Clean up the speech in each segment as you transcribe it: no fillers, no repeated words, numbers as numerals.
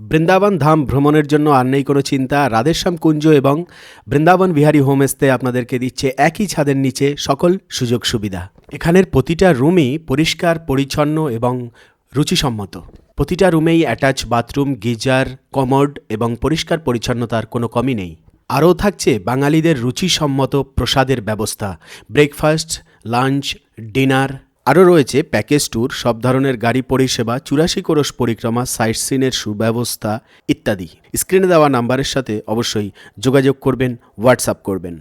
বৃন্দাবন ধাম ভ্রমণের জন্য আর নেই কোনো চিন্তা। রাধেশ্যাম কুঞ্জ এবং বৃন্দাবন বিহারী হোমস্টে আপনাদেরকে দিচ্ছে একই ছাদের নিচে সকল সুযোগ সুবিধা। এখানের প্রতিটা রুমই পরিষ্কার পরিচ্ছন্ন এবং রুচিসম্মত। প্রতিটা রুমেই অ্যাটাচ বাথরুম, গিজার, কমোড এবং পরিষ্কার পরিচ্ছন্নতার কোনো কমই নেই। আরও থাকছে বাঙালিদের রুচিসম্মত প্রসাদের ব্যবস্থা, ব্রেকফাস্ট, লাঞ্চ, ডিনার। আরও রয়েছে প্যাকেজ ট্যুর, সব ধরনের গাড়ি পরিষেবা, 84 কোরস পরিক্রমা, সাইট সিনের সুব্যবস্থা ইত্যাদি। স্ক্রিনে দেওয়া নাম্বারের সাথে অবশ্যই যোগাযোগ করবেন, হোয়াটসঅ্যাপ করবেন।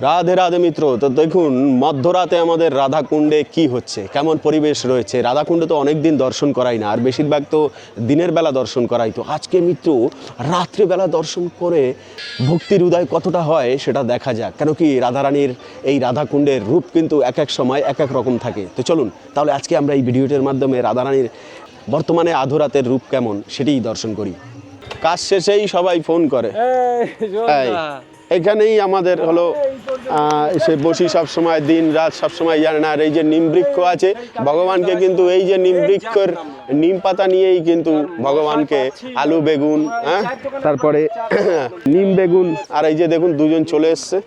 রাধে রাধে মিত্র, তো দেখুন মধ্যরাতে আমাদের রাধাকুণ্ডে কি হচ্ছে, কেমন পরিবেশ রয়েছে। রাধাকুণ্ডে তো অনেক দিন দর্শন করাই না, আর বেশিরভাগ তো দিনের বেলা দর্শন করাই। তো আজকে মিত্র রাত্রেবেলা দর্শন করে ভক্তির উদয় কতটা হয় সেটা দেখা যাক। কেন কি রাধারানীর এই রাধাকুণ্ডের রূপ কিন্তু এক এক সময় এক এক রকম থাকে। তো চলুন তাহলে আজকে আমরা এই ভিডিওটির মাধ্যমে রাধারানীর বর্তমানে আধরাতের রূপ কেমন সেটাই দর্শন করি। কাজ শেষেই সবাই ফোন করে, এখানেই আমাদের হলো সে বসি সবসময়, দিন রাত সবসময় জানে না। আর এই যে নিম বৃক্ষ আছে, ভগবানকে কিন্তু এই যে নিম বৃক্ষের নিম পাতা নিয়েই কিন্তু ভগবানকে আলু বেগুন, তারপরে নিম বেগুন, আর এই যে দেখুন দুজন চলে এসছে,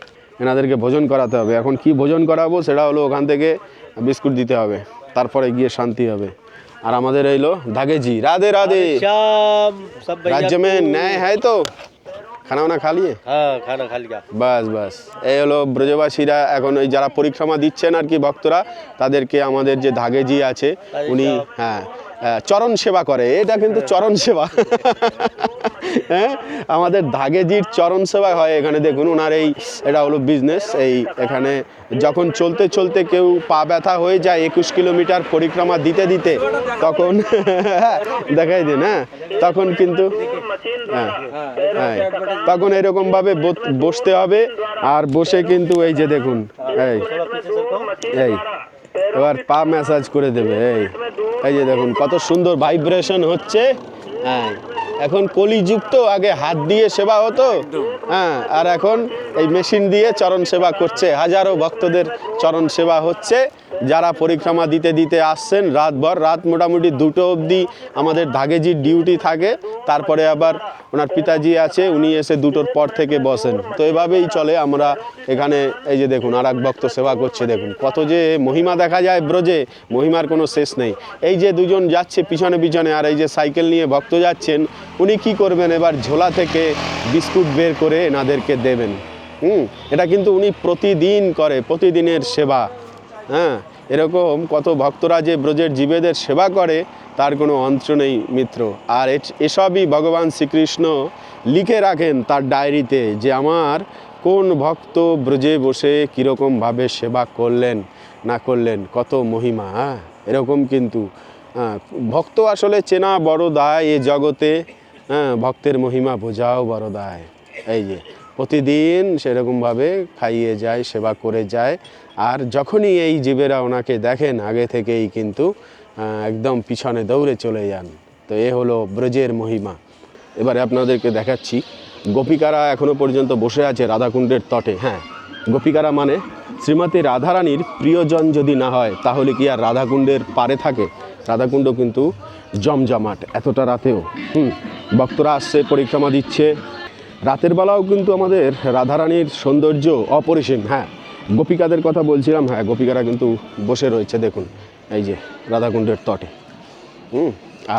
এনাদেরকে ভোজন করাতে হবে। এখন কি ভোজন করাবো সেটা হলো ওখান থেকে বিস্কুট দিতে হবে, তারপরে গিয়ে শান্তি হবে। আর আমাদের এইলো धागे जी, राधे राधे। राज्य में न्याय है तो খানা ওনা খা লিয়ে? হ্যাঁ, খানা খা লিয়া। বাস বাস, এই হলো ব্রজবাসীরা এখন ওই যারা পরিক্রমা দিচ্ছেন আর কি ভক্তরা, তাদেরকে আমাদের যে धागे-जी আছে উনি চরণ সেবা করে। এটা কিন্তু চরণ সেবা, হ্যাঁ আমাদের धागे-জির চরণ সেবা হয় এখানে। দেখুন ওনার এই এটা হলো বিজনেস। এই এখানে যখন চলতে চলতে কেউ পা ব্যথা হয়ে যায় 21 কিলোমিটার পরিক্রমা দিতে দিতে, তখন দেখাই দিন, হ্যাঁ তখন কিন্তু হ্যাঁ তখন এরকমভাবে বসতে হবে। আর বসে কিন্তু এই যে দেখুন এই এই এবার পা ম্যাসাজ করে দেবে। এই যে দেখুন কত সুন্দর ভাইব্রেশন হচ্ছে। হ্যাঁ এখন কলিযুক্ত, আগে হাত দিয়ে সেবা হতো, হ্যাঁ আর এখন এই মেশিন দিয়ে চরণ সেবা করছে। হাজারো ভক্তদের চরণ সেবা হচ্ছে, যারা পরিক্রমা দিতে দিতে আসছেন রাতভর। রাত মোটামুটি 2টো অবধি আমাদের धागे-জির ডিউটি থাকে, তারপরে আবার ওনার পিতাজি আছে, উনি এসে 2টোর পর থেকে বসেন। তো এভাবেই চলে। আমরা এখানে এই যে দেখুন আর এক ভক্ত সেবা করছে। দেখুন কত যে মহিমা দেখা যায় ব্রজে, মহিমার কোনো শেষ নেই। এই যে দুজন যাচ্ছে পিছনে পিছনে, আর এই যে সাইকেল নিয়ে ভক্ত যাচ্ছেন, উনি কি করবেন, এবার ঝোলা থেকে বিস্কুট বের করে এনাদেরকে দেবেন। এটা কিন্তু উনি প্রতিদিন করে, প্রতিদিনের সেবা। হ্যাঁ এরকম কত ভক্তরা যে ব্রজের জীবেদের সেবা করে তার কোনো অন্ত নেই মিত্র। আর এসবই ভগবান শ্রীকৃষ্ণ লিখে রাখেন তার ডায়েরিতে, যে আমার কোন ভক্ত ব্রজে বসে কীরকমভাবে সেবা করলেন না করলেন, কত মহিমা। এরকম কিন্তু ভক্ত আসলে চেনা বড় দায় এ জগতে, ভক্তের মহিমা বোঝাও বড় দায়। এই যে প্রতিদিন সেরকমভাবে খাইয়ে যায়, সেবা করে যায়। আর যখনই এই জীবেরা ওনাকে দেখেন আগে থেকেই কিন্তু একদম পিছনে দৌড়ে চলে যান। তো এ হলো ব্রজের মহিমা। এবারে আপনাদেরকে দেখাচ্ছি গোপিকারা এখনও পর্যন্ত বসে আছে রাধাকুণ্ডের তটে। হ্যাঁ গোপিকারা মানে শ্রীমতী রাধারানীর প্রিয়জন যদি না হয় তাহলে কি আর রাধাকুণ্ডের পারে থাকে? রাধাকুণ্ড কিন্তু জমজমাট এতটা রাতেও। ভক্তরা আসছে, পরিক্রমা দিচ্ছে। রাতের বেলাও কিন্তু আমাদের রাধারানীর সৌন্দর্য অপরিসীম। হ্যাঁ গোপিকাদের কথা বলছিলাম, হ্যাঁ গোপিকারা কিন্তু বসে রয়েছে দেখুন এই যে রাধাকুণ্ডের তটে।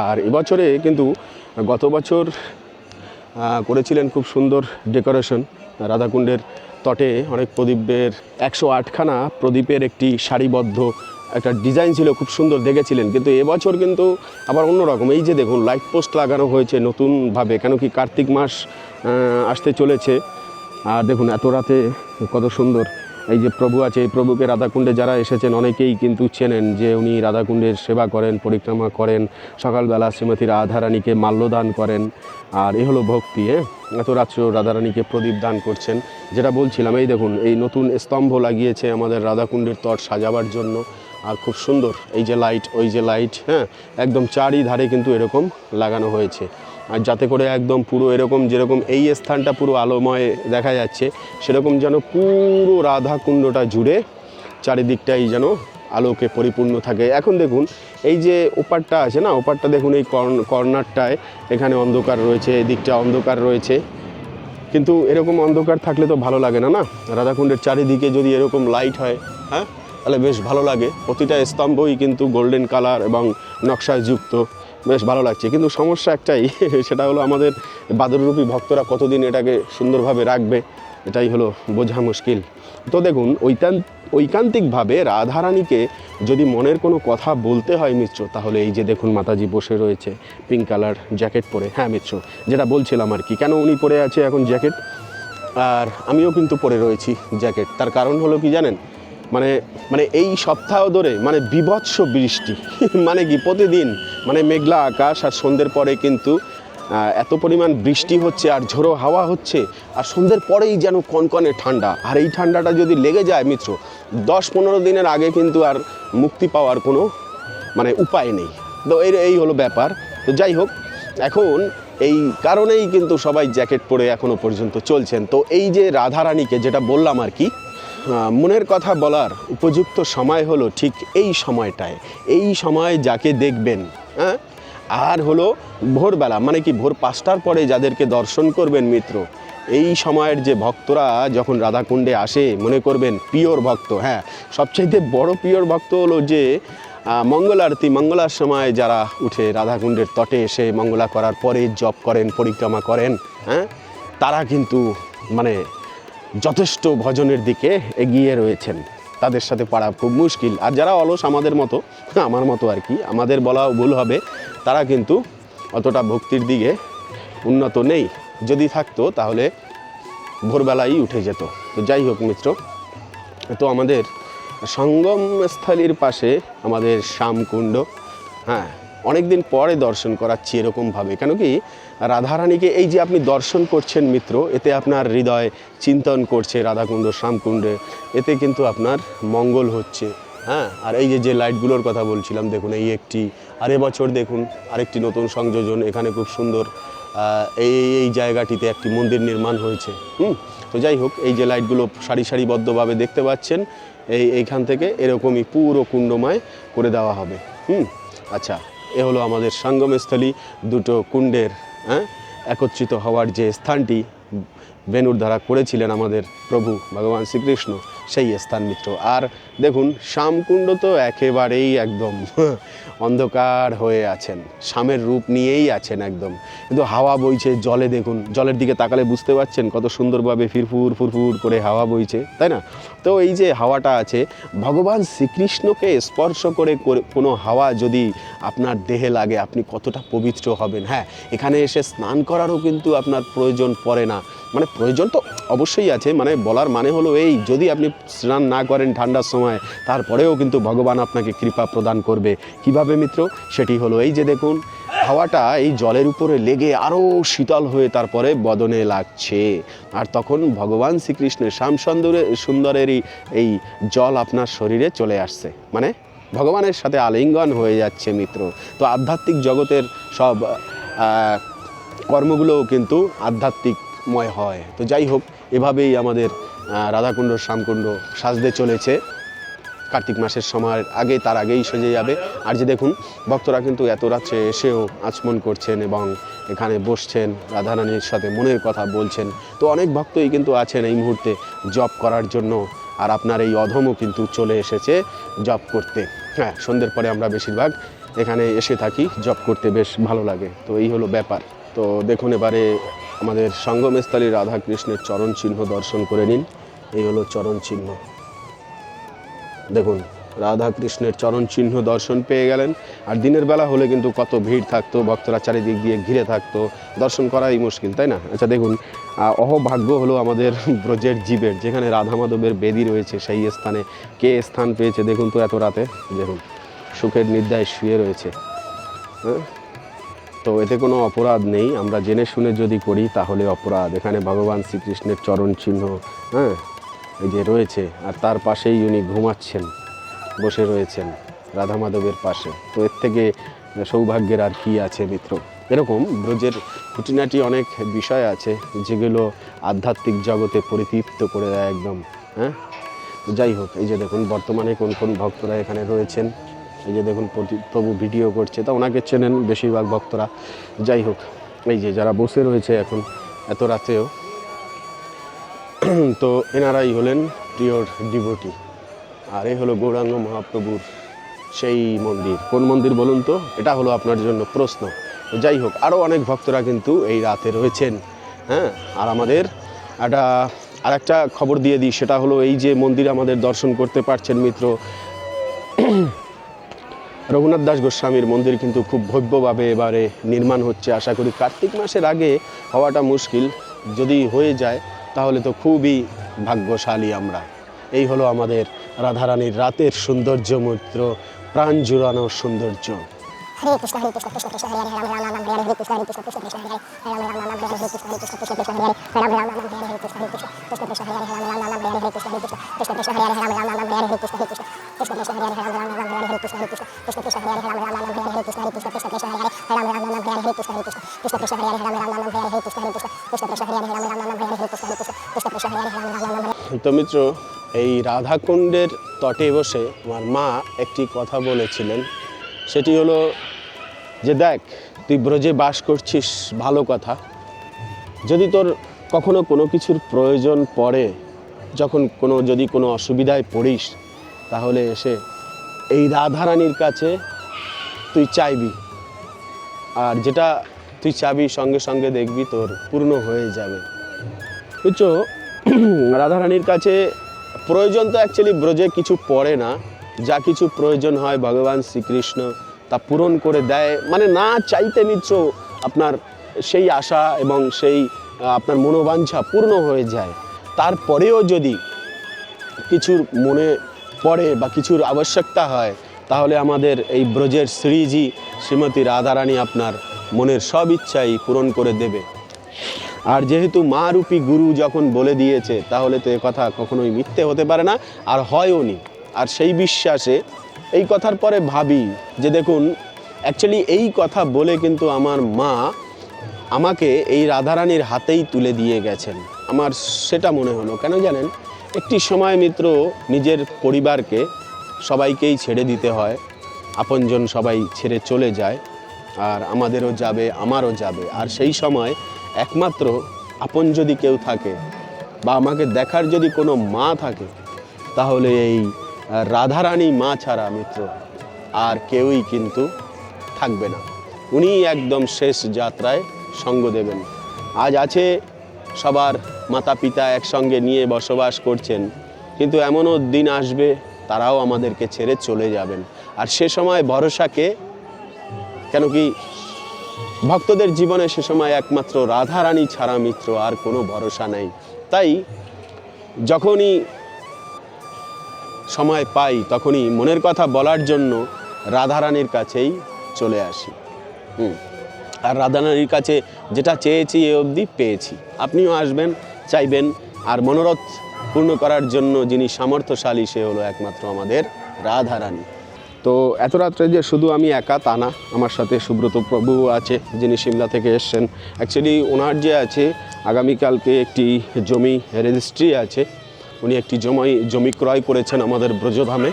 আর এবছরে কিন্তু গত বছর করেছিলেন খুব সুন্দর ডেকোরেশন। রাধাকুণ্ডের তটে অনেক প্রদীপের 108খানা প্রদীপের একটি সারিবদ্ধ একটা ডিজাইন ছিল, খুব সুন্দর দেখেছিলেন। কিন্তু এবছর কিন্তু আবার অন্যরকম। এই যে দেখুন লাইট পোস্ট লাগানো হয়েছে নতুনভাবে, কেন কি কার্তিক মাস আসতে চলেছে। আর দেখুন এত রাতে কত সুন্দর। এই যে প্রভু আছে, এই প্রভুকে রাধাকুণ্ডে যারা এসেছেন অনেকেই কিন্তু চেনেন যে উনি রাধাকুণ্ডের সেবা করেন, পরিক্রমা করেন, সকালবেলা শ্রীমতী রাধারানীকে মাল্যদান করেন। আর এ হলো ভক্তি। এত রাত্রেও রাধারানীকে প্রদীপ দান করছেন, যেটা বলছিলাম। এই দেখুন এই নতুন স্তম্ভ লাগিয়েছে আমাদের রাধাকুণ্ডের তট সাজাবার জন্য। আর খুব সুন্দর এই যে লাইট, ওই যে লাইট, হ্যাঁ একদম চারিধারে কিন্তু এরকম লাগানো হয়েছে। আর যাতে করে একদম পুরো এরকম যেরকম এই স্থানটা পুরো আলোময় দেখা যাচ্ছে, সেরকম যেন পুরো রাধাকুণ্ডটা জুড়ে চারিদিকটাই যেন আলোকে পরিপূর্ণ থাকে। এখন দেখুন এই যে ওপারটা আছে না, ওপারটা দেখুন এই কর্নারটায় এখানে অন্ধকার রয়েছে, এদিকটা অন্ধকার রয়েছে, কিন্তু এরকম অন্ধকার থাকলে তো ভালো লাগে না। না, রাধাকুণ্ডের চারিদিকে যদি এরকম লাইট হয়, হ্যাঁ, তাহলে বেশ ভালো লাগে। প্রতিটা স্তম্ভই কিন্তু গোল্ডেন কালার এবং নকশায় যুক্ত, বেশ ভালো লাগছে। কিন্তু সমস্যা একটাই, সেটা হলো আমাদের বাদররূপী ভক্তরা কতদিন এটাকে সুন্দরভাবে রাখবে, এটাই হলো বোঝা মুশকিল। তো দেখুন ঐকান্তিকভাবে রাধারানীকে যদি মনের কোনো কথা বলতে হয় মিত্র, তাহলে এই যে দেখুন মাতাজি বসে রয়েছে পিঙ্ক কালার জ্যাকেট পরে। হ্যাঁ মিত্র, যেটা বলছিলাম আর কি, কেন উনি পরে আছে এখন জ্যাকেট, আর আমিও কিন্তু পরে রয়েছি জ্যাকেট। তার কারণ হলো কি জানেন, মানে এই সপ্তাহ ধরে মানে বিভৎস বৃষ্টি মানে কি প্রতিদিন মানে মেঘলা আকাশ, আর সন্ধ্যের পরে কিন্তু এত পরিমাণ বৃষ্টি হচ্ছে আর ঝোড়ো হাওয়া হচ্ছে, আর সন্ধ্যের পরেই যেন কনকনে ঠান্ডা। আর এই ঠান্ডাটা যদি লেগে যায় মিত্র, 10-15 দিনের আগে কিন্তু আর মুক্তি পাওয়ার কোনো মানে উপায় নেই। তো এই হলো ব্যাপার। তো যাই হোক, এখন এই কারণেই কিন্তু সবাই জ্যাকেট পরে এখনও পর্যন্ত চলছেন। তো এই যে রাধারানীকে যেটা বললাম আর কি, মনের কথা বলার উপযুক্ত সময় হলো ঠিক এই সময়টায়। এই সময় যাকে দেখবেন, হ্যাঁ, আর হলো ভোরবেলা, মানে কি ভোর 5টার পরে যাদেরকে দর্শন করবেন মিত্র, এই সময়ের যে ভক্তরা যখন রাধাকুণ্ডে আসে, মনে করবেন পিওর ভক্ত। হ্যাঁ, সবচাইতে বড় পিওর ভক্ত হলো যে মঙ্গল আরতি, মঙ্গলার সময় যারা উঠে রাধাকুণ্ডের তটে এসে মঙ্গলা করার পরে জপ করেন, পরিক্রমা করেন, হ্যাঁ, তারা কিন্তু মানে যথেষ্ট ভজনের দিকে এগিয়ে রয়েছেন। তাদের সাথে পারা খুব মুশকিল। আর যারা অলস আমাদের মতো, আমার মতো আর কি, আমাদের বলা ভুল হবে, তারা কিন্তু অতটা ভক্তির দিকে উন্নত নেই। যদি থাকতো তাহলে ভোরবেলাই উঠে যেত। তো যাই হোক মিত্র, তো আমাদের সঙ্গমস্থলীর পাশে আমাদের শ্যামকুণ্ড, হ্যাঁ, অনেক দিন পরে দর্শন করাচ্ছি এরকমভাবে। কেন কি, রাধারানীকে এই যে আপনি দর্শন করছেন মিত্র, এতে আপনার হৃদয় চিন্তন করছে রাধাকুণ্ড শ্যামকুণ্ডে, এতে কিন্তু আপনার মঙ্গল হচ্ছে। হ্যাঁ, আর এই যে লাইটগুলোর কথা বলছিলাম, দেখুন এই একটি, আর এবছর দেখুন আরেকটি নতুন সংযোজন, এখানে খুব সুন্দর এই জায়গাটিতে একটি মন্দির নির্মাণ হয়েছে। তো যাই হোক, এই যে লাইটগুলো সারিবদ্ধভাবে দেখতে পাচ্ছেন, এইখান থেকে এরকমই পুরো কুণ্ডময় করে দেওয়া হবে। আচ্ছা, এ হলো আমাদের সঙ্গমস্থলী, দুটো কুণ্ডের একত্রিত হওয়ার যে স্থানটি বেনুর দ্বারা করেছিলেন আমাদের প্রভু ভগবান শ্রীকৃষ্ণ, সেই স্থান মিত্র। আর দেখুন শ্যামকুণ্ড তো একেবারেই একদম অন্ধকার হয়ে আছেন, শ্যামের রূপ নিয়েই আছেন একদম, কিন্তু হাওয়া বইছে জলে। দেখুন জলের দিকে তাকালে বুঝতে পারছেন কত সুন্দরভাবে ফুরফুর করে হাওয়া বইছে, তাই না? তো এই যে হাওয়াটা আছে, ভগবান শ্রীকৃষ্ণকে স্পর্শ করে কোনো হাওয়া যদি আপনার দেহে লাগে, আপনি কতটা পবিত্র হবেন। হ্যাঁ, এখানে এসে স্নান করারও কিন্তু আপনার প্রয়োজন পড়ে না। মানে প্রয়োজন তো অবশ্যই আছে, মানে বলার মানে হলো এই, যদি আপনি স্নান না করেন ঠান্ডার সময়, তারপরেও কিন্তু ভগবান আপনাকে কৃপা প্রদান করবে। কিভাবে মিত্র? সেটি হলো এই যে দেখুন, হাওয়াটা এই জলের উপরে লেগে আরও শীতল হয়ে তারপরে বদনে লাগছে, আর তখন ভগবান শ্রীকৃষ্ণের শ্যাম সুন্দরেরই এই জল আপনার শরীরে চলে আসছে, মানে ভগবানের সাথে আলিঙ্গন হয়ে যাচ্ছে মিত্র। তো আধ্যাত্মিক জগতের সব কর্মগুলোও কিন্তু আধ্যাত্মিকময় হয়। তো যাই হোক, এভাবেই আমাদের রাধাকুণ্ড শ্যামকুণ্ড সাজতে চলেছে। কার্তিক মাসের সময় আগে, তার আগেই সেজে যাবে। আর যে দেখুন, ভক্তরা কিন্তু এত রাত্রে এসেও আচমন করছেন এবং এখানে বসছেন, রাধারানীর সাথে মনের কথা বলছেন। তো অনেক ভক্তই কিন্তু আছেন এই মুহূর্তে জপ করার জন্য, আর আপনার এই অধমও কিন্তু চলে এসেছে জপ করতে। হ্যাঁ, সন্ধ্যের পরে আমরা বেশিরভাগ এখানে এসে থাকি, জপ করতে বেশ ভালো লাগে। তো এই হলো ব্যাপার। তো দেখুন, এবারে আমাদের সঙ্গমস্থলী রাধাকৃষ্ণের চরণ চিহ্ন দর্শন করে নিন। এই হলো চরণ চিহ্ন, দেখুন রাধাকৃষ্ণের চরণ চিহ্ন দর্শন পেয়ে গেলেন। আর দিনের বেলা হলে কিন্তু কত ভিড় থাকতো, ভক্তরা চারিদিক দিয়ে ঘিরে থাকতো, দর্শন করাই মুশকিল, তাই না? আচ্ছা দেখুন, অহভাগ্য হলো আমাদের ব্রজের জীবের, যেখানে রাধা মাধবের বেদি রয়েছে, সেই স্থানে কে স্থান পেয়েছে দেখুন তো এত রাতে। দেখুন সুখের নিদ্রায় শুয়ে রয়েছে। হ্যাঁ, তো এতে কোনো অপরাধ নেই, আমরা জেনে শুনে যদি করি তাহলে অপরাধ। এখানে ভগবান শ্রীকৃষ্ণের চরণ চিহ্ন, হ্যাঁ, এই যে রয়েছে, আর তার পাশেই উনি ঘুমাচ্ছেন, বসে রয়েছেন রাধা মাধবের পাশে। তো এর থেকে সৌভাগ্যের আর কি আছে মিত্র? এরকম ব্রজের খুঁটিনাটি অনেক বিষয় আছে যেগুলো আধ্যাত্মিক জগতে পরিতৃপ্ত করে দেয় একদম। হ্যাঁ, তো যাই হোক, এই যে দেখুন বর্তমানে কোন কোন ভক্তরা এখানে রয়েছেন। এই যে দেখুন প্রভু ভিডিও করছে, তা ওনাকে চেনেন বেশিরভাগ ভক্তরা। যাই হোক, এই যে যারা বসে রয়েছে এখন এত রাতেও, তো এনারাই হলেন প্রিয়র ডিভোটি। আর এই হলো গৌরাঙ্গ মহাপ্রভুর সেই মন্দির। কোন মন্দির বলুন তো? এটা হলো আপনার জন্য প্রশ্ন। তো যাই হোক, আরও অনেক ভক্তরা কিন্তু এই রাতে রয়েছেন। হ্যাঁ, আর আমাদের আরেকটা খবর দিয়ে দিই, সেটা হলো এই যে মন্দির আমাদের দর্শন করতে পারছেন মিত্র, রঘুনাথ দাস গোস্বামীর মন্দির কিন্তু খুব ভব্যভাবে এবারে নির্মাণ হচ্ছে। আশা করি কার্তিক মাসের আগে হওয়াটা মুশকিল, যদি হয়ে যায় তাহলে তো খুবই ভাগ্যশালী আমরা। এই হলো আমাদের রাধারানীর রাতের সৌন্দর্য মিত্র, প্রাণ জুড়ানোর সৌন্দর্য। হরে কৃষ্ণ হরে কৃষ্ণ কৃষ্ণ কৃষ্ণ হরে হরে রাম রাম রাম হরে হরে কৃষ্ণ হরে কৃষ্ণ কৃষ্ণ কৃষ্ণ হরে রাম রাম রাম হরে হরে কৃষ্ণ হরে কৃষ্ণ কৃষ্ণ কৃষ্ণ হরে রাম রাম রাম হরে হরে কৃষ্ণ হরে কৃষ্ণ কৃষ্ণ কৃষ্ণ হরে রাম রাম রাম হরে হরে কৃষ্ণ হরে কৃষ্ণ কৃষ্ণ কৃষ্ণ হরে রাম রাম রাম হরে হরে কৃষ্ণ হরে কৃষ্ণ কৃষ্ণ কৃষ্ণ হরে রাম রাম রাম হরে হরে কৃষ্ণ হরে কৃষ্ণ কৃষ্ণ কৃষ্ণ হরে রাম রাম রাম হরে হরে কৃষ্ণ হরে কৃষ্ণ কৃষ্ণ কৃষ্ণ হরে রাম রাম রাম হরে হরে কৃষ্ণ হরে কৃষ্ণ কৃষ্ণ কৃষ্ণ হরে রাম রাম রাম হরে হরে কৃষ্ণ হরে কৃষ্ণ কৃষ্ণ কৃষ্ণ হরে রাম রাম রাম হরে হরে কৃষ্ণ হরে কৃষ্ণ কৃষ্ণ কৃষ্ণ হরে রাম রাম রাম। তো মিত্র, এই রাধাকুণ্ডের তটে বসে আমার মা একটি কথা বলেছিলেন, সেটি হলো যে দেখ, তুই ব্রজে বাস করছিস ভালো কথা, যদি তোর কখনো কোনো কিছুর প্রয়োজন পড়ে, যদি কোনো অসুবিধায় পড়িস, তাহলে এসে এই রাধারানীর কাছে তুই চাইবি, আর যেটা তুই চাবি সঙ্গে সঙ্গে দেখবি তোর পূর্ণ হয়ে যাবে। বুঝছো, রাধারানীর কাছে প্রয়োজন তো অ্যাকচুয়ালি ব্রজে কিছু পড়ে না, যা কিছু প্রয়োজন হয় ভগবান শ্রীকৃষ্ণ তা পূরণ করে দেয়। মানে না চাইতে মিত্র আপনার সেই আশা এবং সেই আপনার মনোবাঞ্ছা পূর্ণ হয়ে যায়। তারপরেও যদি কিছুর মনে পড়ে বা কিছুর আবশ্যকতা হয়, তাহলে আমাদের এই ব্রজের শ্রীজি শ্রীমতী রাধারানী আপনার মনের সব ইচ্ছাই পূরণ করে দেবে। আর যেহেতু মা রূপী গুরু যখন বলে দিয়েছে, তাহলে তো এ কথা কখনোই মিথ্যে হতে পারে না, আর হয়ও নি। আর সেই বিশ্বাসে এই কথার পরে ভাবি যে দেখুন, অ্যাকচুয়ালি এই কথা বলে কিন্তু আমার মা আমাকে এই রাধারানীর হাতেই তুলে দিয়ে গেছেন। আমার সেটা মনে হলো, কেন জানেন, একটি সময় মিত্র নিজের পরিবারকে সবাইকেই ছেড়ে দিতে হয়, আপনজন সবাই ছেড়ে চলে যায়, আর আমাদেরও যাবে, আমারও যাবে। আর সেই সময় একমাত্র আপন যদি কেউ থাকে বা আমাকে দেখার যদি কোনো মা থাকে, তাহলে এই রাধারানী মা ছাড়া মিত্র আর কেউই কিন্তু থাকবে না। উনি একদম শেষ যাত্রায় সঙ্গ দেবেন। আজ আছে সবার মাতা পিতা একসঙ্গে নিয়ে বসবাস করছেন, কিন্তু এমনও দিন আসবে তারাও আমাদেরকে ছেড়ে চলে যাবেন। আর সে সময় ভরসাকে, কেন কি ভক্তদের জীবনে সে সময় একমাত্র রাধারানী ছাড়া মিত্র আর কোনো ভরসা নেই। তাই যখনই সময় পাই তখনই মনের কথা বলার জন্য রাধারানীর কাছেই চলে আসি। আর রাধারানীর কাছে যেটা চেয়েছি এ অবধি পেয়েছি। আপনিও আসবেন, চাইবেন, আর মনোরথ পূর্ণ করার জন্য যিনি সামর্থ্যশালী, সে হলো একমাত্র আমাদের রাধারানী। তো এত রাত্রে যে শুধু আমি একা তা না, আমার সাথে সুব্রত প্রভু আছে, যিনি সিমলা থেকে এসছেন। অ্যাকচুয়ালি ওনার যে আছে আগামীকালকে একটি জমি রেজিস্ট্রি আছে, উনি একটি জমি ক্রয় করেছেন আমাদের ব্রজধামে,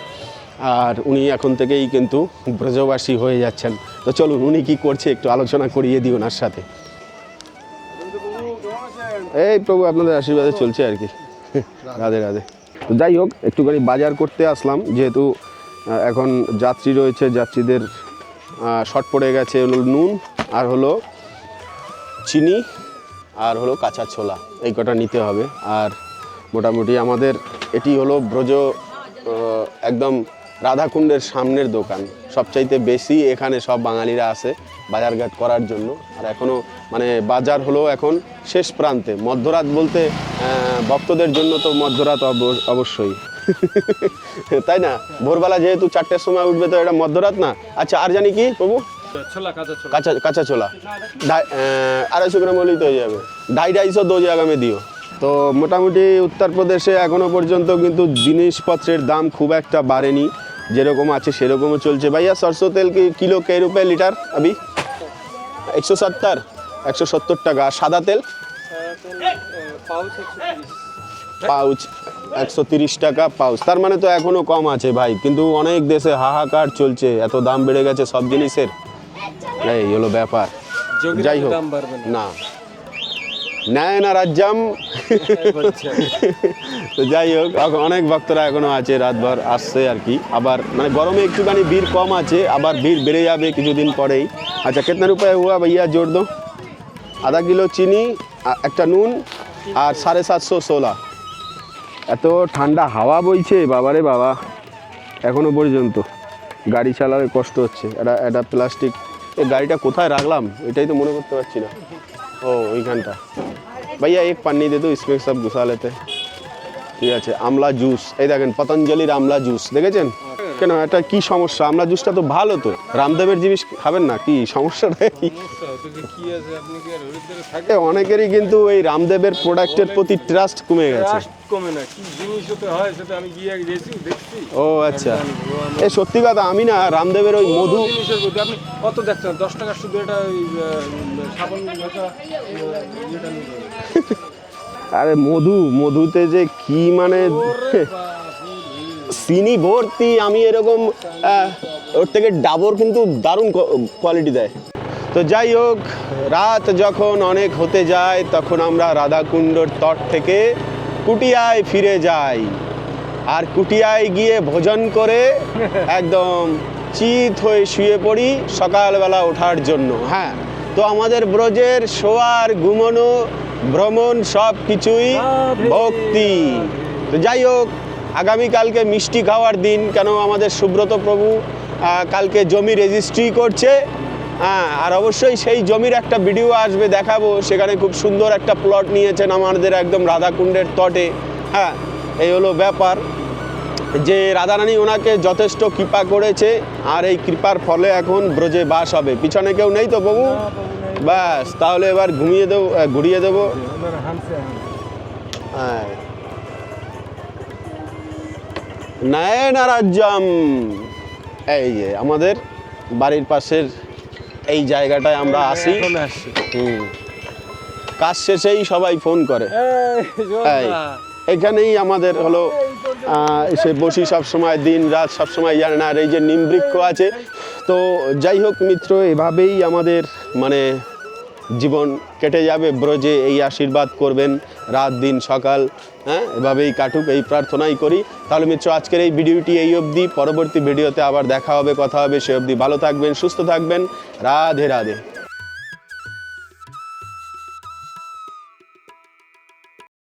আর উনি এখন থেকেই কিন্তু ব্রজবাসী হয়ে যাচ্ছেন। তো চলুন, উনি কি করছে একটু আলোচনা করিয়ে দিই ওনার সাথে। এই প্রভু, আপনাদের আশীর্বাদে চলছে আর কি। রাধে রাধে। তো যাই হোক, একটুখানি বাজার করতে আসলাম, যেহেতু এখন যাত্রী রয়েছে, যাত্রীদের শর্ট পড়ে গেছে হলো নুন, আর হলো চিনি, আর হলো কাঁচা ছোলা, এই কটা নিতে হবে। আর মোটামুটি আমাদের এটি হলো ব্রজ একদম রাধাকুণ্ডের সামনের দোকান। সবচাইতে বেশি এখানে সব বাঙালিরা আসে বাজারঘাট করার জন্য। আর এখনও মানে বাজার হলো এখন শেষ প্রান্তে। মধ্যরাত বলতে ভক্তদের জন্য তো মধ্যরাত অবশ্যই, তাই না? ভোরবেলা যেহেতু 4টের সময় উঠবে, তো এটা মধ্যরাত না। আচ্ছা, আর জানি কি প্রভু? কাঁচা ছোলা 250 গ্রাম হলেই তো হয়ে যাবে। 250 2 জায়গা মে দিও। তো মোটামুটি উত্তরপ্রদেশে এখনও পর্যন্ত কিন্তু জিনিসপত্রের দাম খুব একটা বাড়েনি, যেরকম আছে সেরকমও চলছে। ভাইয়া সরষে তেল কি কিলো কে রুপে লিটার? अभी 170 টাকা। সাদা তেল পাউচ 130 টাকা পাউচ, তার মানে তো এখনো কম আছে ভাই, কিন্তু অনেক দেশে হাহাকার চলছে, এত দাম বেড়ে গেছে সব জিনিসের, এই হলো ব্যাপার। যাই হোক, না নেয় না রাজ্জাম। তো যাই হোক, অনেক ভক্তরা এখনো আছে, রাতভর আসছে আর কি। আবার মানে গরমে একটুখানি ভিড় কম আছে, আবার ভিড় বেড়ে যাবে কিছুদিন পরেই। আচ্ছা, কিতনা রুপয়ে হুয়া भैया जोड़ दो, आधा किलो चीनी, একটা নুন আর 750 এত ঠান্ডা হাওয়া বইছে বাবারে বাবা, এখনো পর্যন্ত গাড়ি চালাতে কষ্ট হচ্ছে। এটা প্লাস্টিক, এই গাড়িটা কোথায় রাখলাম এটাই তো মনে করতে পারছি না। ও ওইখানটা। ভাইয়া এক পানি দে দো, इसमें सब घुसा लेते हैं। ঠিক আছে, আমলা জুস, এই দেখেন পতঞ্জলির আমলা জুস, দেখেছেন? কেন, এটা কি সমস্যা? আমলা জুসটা তো ভালো, তো রামদেবের জিনিস খাবেন না, কি সমস্যাটা কি? অনেকেরই কিন্তু এই রামদেবের প্রোডাক্টের প্রতি ট্রাস্ট কমে গেছে। ও আচ্ছা, এ সত্যি কথা, আমি না রামদেবের ওই মধু আপনি কত দেখছেন, 10 টাকা শুধু এটা সাবান মাখা আরে মধুতে যে কি মানে চিনি ভর্তি, আমি এরকম ওর থেকে ডাবর কিন্তু দারুণ কোয়ালিটি দেয়। তো যাই হোক, রাত যখন অনেক হতে যায় তখন আমরা রাধাকুণ্ডর তট থেকে কুটিয়ায় ফিরে যাই, আর কুটিয়ায় গিয়ে ভোজন করে একদম চিত হয়ে শুয়ে পড়ি সকালবেলা ওঠার জন্য। হ্যাঁ, তো আমাদের ব্রজের শোয়ার, ঘুমানো, ভ্রমণ সব কিছুই ভক্তি। তো যাই হোক, আগামীকালকে মিষ্টি খাওয়ার দিন, কেন আমাদের সুব্রত প্রভু কালকে জমি রেজিস্ট্রি করছে। হ্যাঁ, আর অবশ্যই সেই জমির একটা ভিডিও আসবে, দেখাবো। সেখানে খুব সুন্দর একটা প্লট নিয়েছেন আমাদের একদম রাধাকুণ্ডের তটে। হ্যাঁ, এই হলো ব্যাপার, যে রাধারানী ওনাকে যথেষ্ট কৃপা করেছে, আর এই কৃপার ফলে এখন ব্রজে বাস হবে। পিছনে কেউ নেই তো প্রভু? ব্যাস, তাহলে এবার ঘুরিয়ে দেবো। হ্যাঁ, নয় না রাজ্জাম, এই যে আমাদের বাড়ির পাশের এই জায়গাটায় আমরা আসি। কাজ শেষেই সবাই ফোন করে, এখানেই আমাদের হলো এসে বসি সব সময়, দিন রাত সব সময় জানেন। আর এই যে নিম বৃক্ষ আছে। তো যাই হোক মিত্র, এভাবেই আমাদের মানে জীবন কেটে যাবে ব্রজে, এই আশীর্বাদ করবেন রাত দিন সকাল। হ্যাঁ, এভাবেই কাটুক, এই প্রার্থনাই করি। তাহলে মিত্র, আজকের এই ভিডিওটি এই অবধি। পরবর্তী ভিডিওতে আবার দেখা হবে, কথা হবে। সে অবধি ভালো থাকবেন, সুস্থ থাকবেন। রাধে রাধে।